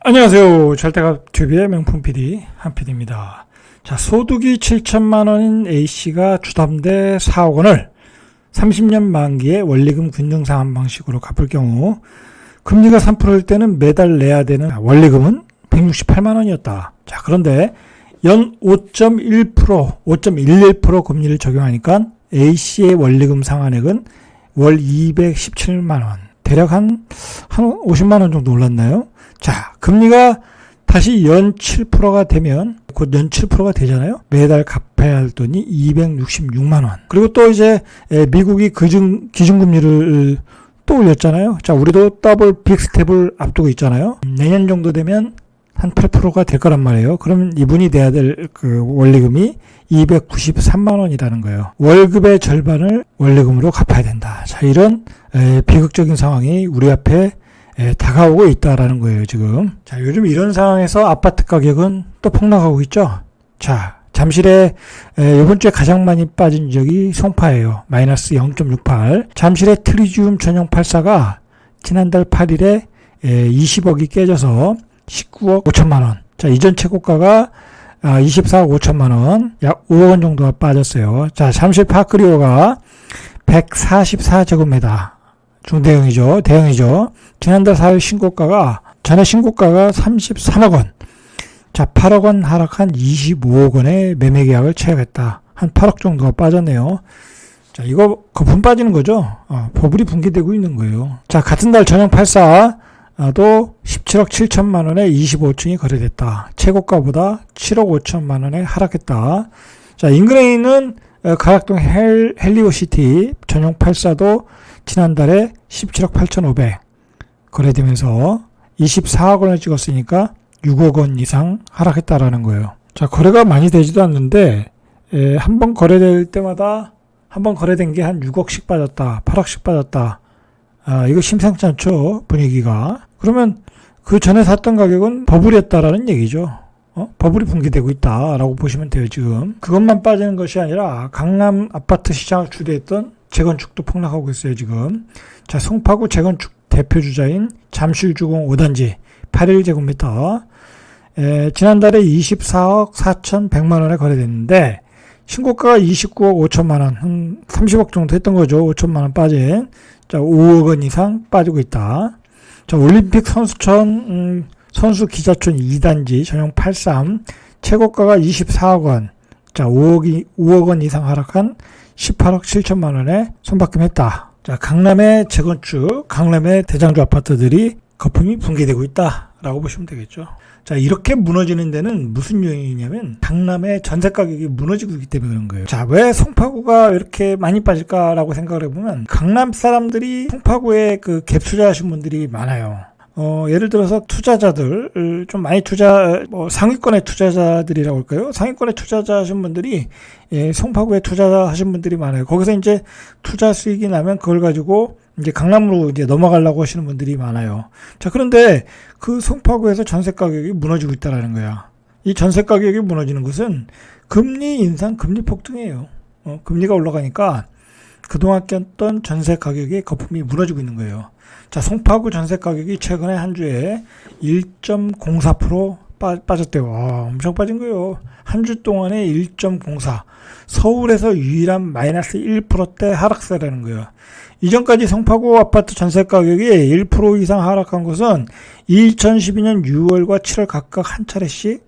안녕하세요. 절대값TV의 명품 PD 한PD입니다. 자, 소득이 7천만 원인 A씨가 주담대 4억 원을 30년 만기에 원리금 균등상환 방식으로 갚을 경우 금리가 3%일 때는 매달 내야 되는 원리금은 168만 원이었다. 자, 그런데 연 5.1%, 5.11% 금리를 적용하니까 A씨의 원리금 상환액은 월 217만 원. 대략 한 50만 원 정도 올랐나요? 자, 금리가 다시 연 7%가 되면, 곧 연 7%가 되잖아요? 매달 갚아야 할 돈이 266만원. 그리고 또 이제, 미국이 기준금리를 또 올렸잖아요? 자, 우리도 더블 빅스텝을 앞두고 있잖아요? 내년 정도 되면 한 8%가 될 거란 말이에요. 그럼 이분이 내야 될 그 원리금이 293만원이라는 거예요. 월급의 절반을 원리금으로 갚아야 된다. 자, 이런 비극적인 상황이 우리 앞에 다가오고 있다라는 거예요, 지금. 자, 요즘 이런 상황에서 아파트 가격은 또 폭락하고 있죠. 자, 잠실에 이번 주에 가장 많이 빠진 지역이 송파예요. 마이너스 0.68. 잠실의 트리지움 전용 84가 지난달 8일에 20억이 깨져서 19억 5천만 원. 자, 이전 최고가가 24억 5천만 원, 약 5억 원 정도가 빠졌어요. 자, 잠실 파크리오가 144제곱미터. 중대형이죠. 대형이죠. 지난달 4일 신고가가, 전에 신고가가 33억 원. 자, 8억 원 하락한 25억 원의 매매 계약을 체결했다. 한 8억 정도가 빠졌네요. 자, 이거 거품 빠지는 거죠. 버블이 붕괴되고 있는 거예요. 자, 같은 달 전용 84도 17억 7천만 원에 25층이 거래됐다. 최고가보다 7억 5천만 원에 하락했다. 자, 인근에 있는 가락동 헬리오시티 전용 84도 지난달에 17억 8,500 거래되면서 24억 원을 찍었으니까 6억 원 이상 하락했다라는 거예요. 자, 거래가 많이 되지도 않는데 한 번 거래될 때마다 한 번 거래된 게 한 6억씩 빠졌다, 8억씩 빠졌다. 이거 심상치 않죠, 분위기가. 그러면 그 전에 샀던 가격은 버블이었다라는 얘기죠. 버블이 붕괴되고 있다라고 보시면 돼요, 지금. 그것만 빠지는 것이 아니라 강남 아파트 시장을 주도했던 재건축도 폭락하고 있어요, 지금. 자, 송파구 재건축 대표주자인 잠실주공 5단지 81제곱미터. 지난달에 24억 4,100만 원에 거래됐는데, 신고가가 29억 5천만 원, 한 30억 정도 했던 거죠. 5천만 원 빠진. 자, 5억 원 이상 빠지고 있다. 자, 올림픽 선수촌, 선수 기자촌 2단지 전용 83, 최고가가 24억 원. 자, 5억 원 이상 하락한 18억 7천만 원에 손바꿈했다. 자, 강남의 재건축, 강남의 대장주 아파트들이 거품이 붕괴되고 있다라고 보시면 되겠죠. 자, 이렇게 무너지는 데는 무슨 요인이냐면 강남의 전세 가격이 무너지고 있기 때문에 그런 거예요. 자, 왜 송파구가 이렇게 많이 빠질까라고 생각을 해보면 강남 사람들이 송파구에 그 갭 투자하신 분들이 많아요. 예를 들어서 투자자들, 좀 많이 상위권의 투자자들이라고 할까요? 상위권의 투자자 하신 분들이, 송파구에 투자하신 분들이 많아요. 거기서 이제 투자 수익이 나면 그걸 가지고 이제 강남으로 이제 넘어가려고 하시는 분들이 많아요. 자, 그런데 그 송파구에서 전세 가격이 무너지고 있다라는 거야. 이 전세 가격이 무너지는 것은 금리 인상, 금리 폭등이에요. 금리가 올라가니까 그동안 꼈던 전세 가격의 거품이 무너지고 있는 거예요. 자, 송파구 전세 가격이 최근에 한 주에 1.04% 빠졌대요. 엄청 빠진 거예요. 한 주 동안에 1.04. 서울에서 유일한 마이너스 1%대 하락세라는 거예요. 이전까지 송파구 아파트 전세 가격이 1% 이상 하락한 것은 2012년 6월과 7월 각각 한 차례씩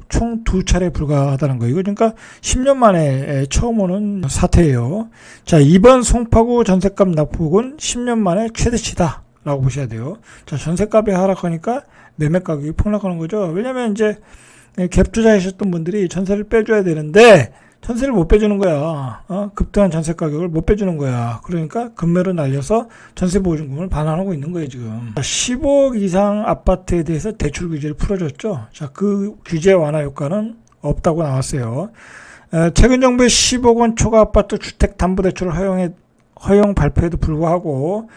총 2차례 불과하다는 거예요. 그러니까 10년 만에 처음 오는 사태예요. 자, 이번 송파구 전셋값 낙폭은 10년 만에 최대치다 라고 보셔야 돼요. 자, 전셋값이 하락하니까 매매 가격이 폭락하는 거죠. 왜냐면 이제 갭 투자하셨던 분들이 전세를 빼줘야 되는데 전세를 못 빼주는 거야. 급등한 전세 가격을 못 빼주는 거야. 그러니까 금매로 날려서 전세 보증금을 반환하고 있는 거예요, 지금. 10억 이상 아파트에 대해서 대출 규제를 풀어줬죠. 자, 그 규제 완화 효과는 없다고 나왔어요. 최근 정부의 10억 원 초과 아파트 주택담보대출을 허용 발표에도 불구하고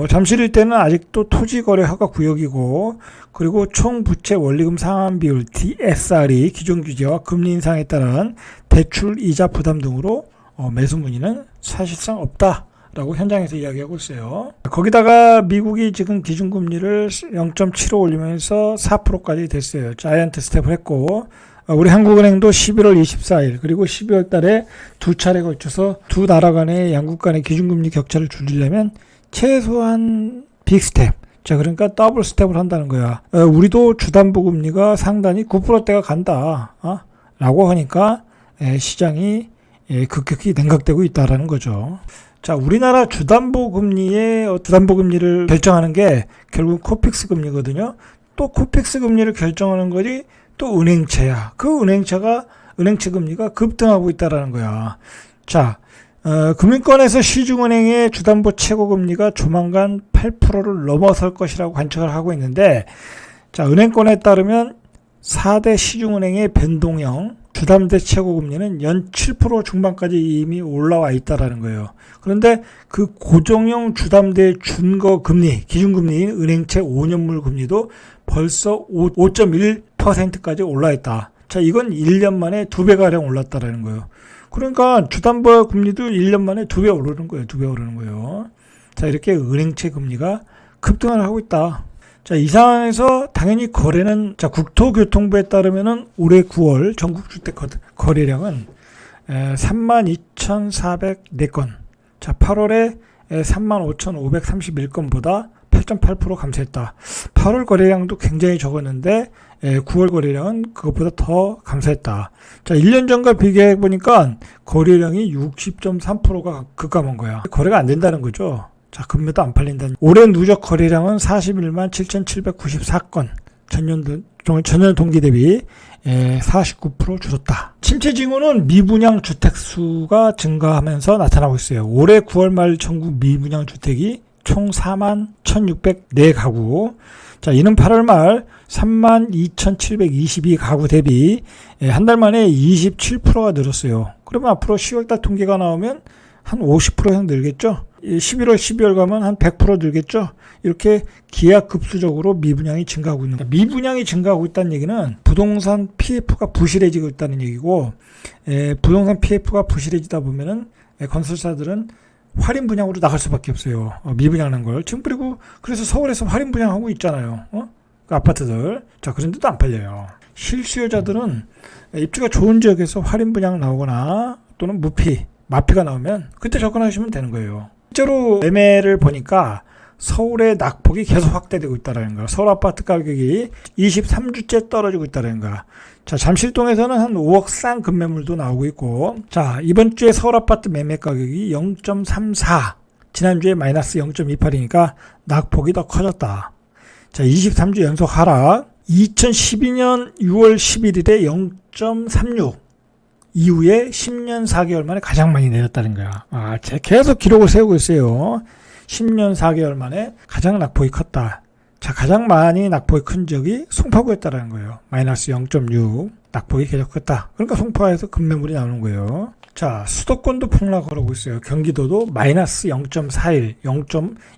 잠실 일대는 아직도 토지거래 허가 구역이고, 그리고 총 부채 원리금 상환 비율 DSR이 기존 규제와 금리 인상에 따른 대출 이자 부담 등으로 매수 문의는 사실상 없다 라고 현장에서 이야기하고 있어요. 거기다가 미국이 지금 기준금리를 0.75 올리면서 4%까지 됐어요. 자이언트 스텝을 했고, 우리 한국은행도 11월 24일 그리고 12월 달에 두 차례 걸쳐서 두 나라 간의 양국 간의 기준금리 격차를 줄이려면 최소한 빅스텝, 자 그러니까 더블 스텝을 한다는 거야. 우리도 주담보금리가 상단이 9%대가 간다 라고 하니까 시장이 급격히 냉각되고 있다라는 거죠. 자, 우리나라 주담보금리를 결정하는 게 결국 코픽스 금리거든요. 또 코픽스 금리를 결정하는 것이 또 은행채야. 그 은행채 금리가 급등하고 있다라는 거야. 자, 금융권에서 시중은행의 주담보 최고금리가 조만간 8%를 넘어설 것이라고 관측을 하고 있는데, 자, 은행권에 따르면 4대 시중은행의 변동형 주담대 최고금리는 연 7% 중반까지 이미 올라와 있다라는 거예요. 그런데 그 고정형 주담대 준거금리, 기준금리인 은행채 5년물 금리도 벌써 5.1%까지 올라있다. 자, 이건 1년 만에 2배가량 올랐다라는 거예요. 그러니까 주담보 금리도 1년 만에 2배 오르는 거예요. 2배 오르는 거예요. 자, 이렇게 은행채 금리가 급등을 하고 있다. 자, 이 상황에서 당연히 거래는, 자, 국토교통부에 따르면은 올해 9월 전국 주택 거래량은 32,404건. 자, 8월에 35,531건보다 8.8% 감소했다. 8월 거래량도 굉장히 적었는데 9월 거래량은 그것보다 더 감소했다. 자, 1년 전과 비교해 보니까 거래량이 60.3%가 급감한 거야. 거래가 안 된다는 거죠. 자, 금매도 안 팔린다는. 올해 누적 거래량은 41만 7,794건. 전년 동기 대비 49% 줄었다. 침체 징후는 미분양 주택 수가 증가하면서 나타나고 있어요. 올해 9월 말 전국 미분양 주택이 총 4만 1,604가구. 자, 이는 8월 말 3만 2,722가구 대비 한 달 만에 27%가 늘었어요. 그러면 앞으로 10월달 통계가 나오면 한 50% 이상 늘겠죠? 11월, 12월 가면 한 100% 늘겠죠? 이렇게 기하급수적으로 미분양이 증가하고 있는 거예요. 미분양이 증가하고 있다는 얘기는 부동산 PF가 부실해지고 있다는 얘기고, 부동산 PF가 부실해지다 보면은 건설사들은 할인 분양으로 나갈 수밖에 없어요. 미분양한 걸. 지금 그래서 서울에서 할인 분양하고 있잖아요. 그 아파트들. 자, 그런데도 안 팔려요. 실수요자들은 입주가 좋은 지역에서 할인 분양 나오거나 또는 마피가 나오면 그때 접근하시면 되는 거예요. 실제로 매매를 보니까 서울의 낙폭이 계속 확대되고 있다는 거야. 서울 아파트 가격이 23주째 떨어지고 있다는 거야. 자, 잠실동에서는 한 5억 쌍 급매물도 나오고 있고, 자, 이번 주에 서울 아파트 매매 가격이 0.34, 지난주에 마이너스 0.28이니까 낙폭이 더 커졌다. 자, 23주 연속 하락. 2012년 6월 11일에 0.36. 이후에 10년 4개월 만에 가장 많이 내렸다는 거야. 계속 기록을 세우고 있어요. 10년 4개월 만에 가장 낙폭이 컸다. 자, 가장 많이 낙폭이 큰 적이 송파구였다라는 거예요. 마이너스 0.6. 낙폭이 계속 컸다. 그러니까 송파에서 급매물이 나오는 거예요. 자, 수도권도 폭락을 하고 있어요. 경기도도 마이너스 0.41,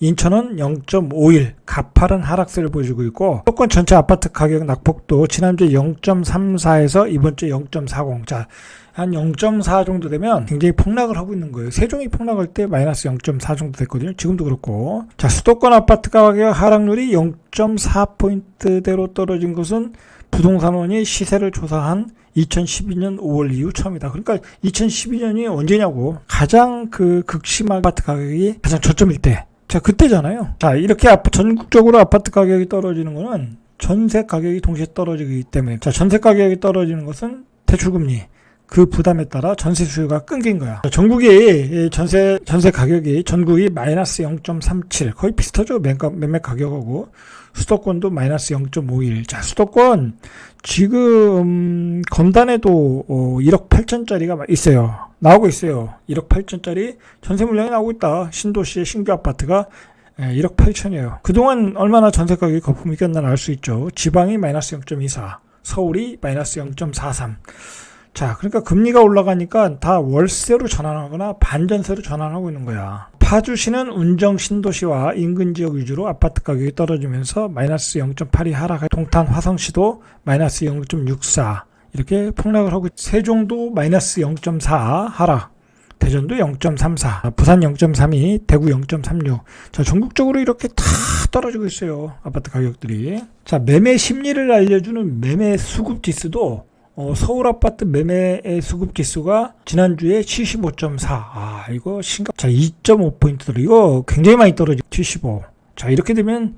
인천은 0.51, 가파른 하락세를 보여주고 있고, 수도권 전체 아파트 가격 낙폭도 지난주에 0.34에서 이번 주에 0.40. 자, 한 0.4 정도 되면 굉장히 폭락을 하고 있는 거예요. 세종이 폭락할 때 마이너스 0.4 정도 됐거든요. 지금도 그렇고. 자, 수도권 아파트 가격 하락률이 0.4포인트대로 떨어진 것은 부동산원이 시세를 조사한 2012년 5월 이후 처음이다. 그러니까 2012년이 언제냐고. 가장 극심한 아파트 가격이 가장 저점일 때. 자, 그때잖아요. 자, 이렇게 전국적으로 아파트 가격이 떨어지는 거는 전세 가격이 동시에 떨어지기 때문에. 자, 전세 가격이 떨어지는 것은 대출금리. 그 부담에 따라 전세 수요가 끊긴 거야. 전국이 전세 가격이 전국이 마이너스 0.37 거의 비슷하죠. 매매 가격하고. 수도권도 마이너스 0.51. 자, 수도권 지금 검단에도 1억 8천짜리가 있어요. 나오고 있어요. 1억 8천짜리 전세 물량이 나오고 있다. 신도시의 신규 아파트가 1억 8천이에요. 그동안 얼마나 전세 가격이 거품이 꼈나 알 수 있죠. 지방이 마이너스 0.24, 서울이 마이너스 0.43. 자, 그러니까 금리가 올라가니까 다 월세로 전환하거나 반전세로 전환하고 있는 거야. 파주시는 운정 신도시와 인근 지역 위주로 아파트 가격이 떨어지면서 마이너스 0.82 하락. 동탄 화성시도 마이너스 0.64 이렇게 폭락을 하고, 세종도 마이너스 0.4 하락. 대전도 0.34, 부산 0.32, 대구 0.36. 자, 전국적으로 이렇게 다 떨어지고 있어요. 아파트 가격들이. 자, 매매 심리를 알려주는 매매 수급 지수도 서울 아파트 매매 수급 지수가 지난주에 75.4. 아, 이거 자, 2.5포인트들. 이거 굉장히 많이 떨어지고 75. 자, 이렇게 되면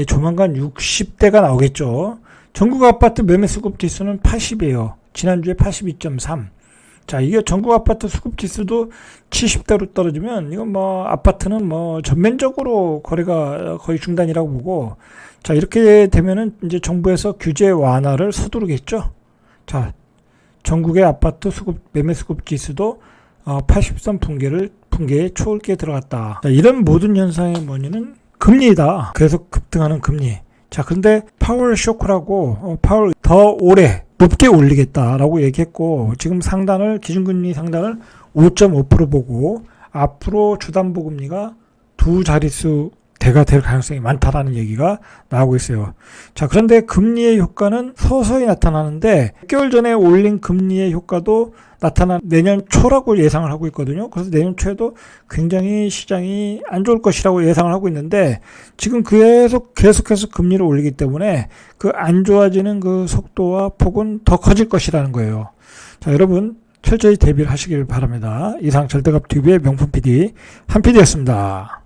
조만간 60대가 나오겠죠. 전국 아파트 매매 수급 지수는 80이에요. 지난주에 82.3. 자, 이게 전국 아파트 수급 지수도 70대로 떨어지면 이건 뭐 아파트는 뭐 전면적으로 거래가 거의 중단이라고 보고, 자, 이렇게 되면은 이제 정부에서 규제 완화를 서두르겠죠. 자, 전국의 아파트 수급 매매 수급 지수도 80선 붕괴의 초월기에 들어갔다. 자, 이런 모든 현상의 원인은 금리다. 계속 급등하는 금리. 자, 그런데 파월 쇼크라고 파월 더 오래 높게 올리겠다라고 얘기했고, 지금 기준금리 상단을 5.5% 보고 앞으로 주담보금리가 두 자릿수 대가 될 가능성이 많다라는 얘기가 나오고 있어요. 자, 그런데 금리의 효과는 서서히 나타나는데 6개월 전에 올린 금리의 효과도 내년 초라고 예상을 하고 있거든요. 그래서 내년 초에도 굉장히 시장이 안 좋을 것이라고 예상을 하고 있는데, 지금 계속해서 금리를 올리기 때문에 그 안 좋아지는 그 속도와 폭은 더 커질 것이라는 거예요. 자, 여러분 철저히 대비를 하시길 바랍니다. 이상 절대값TV의 명품 PD 한 PD였습니다.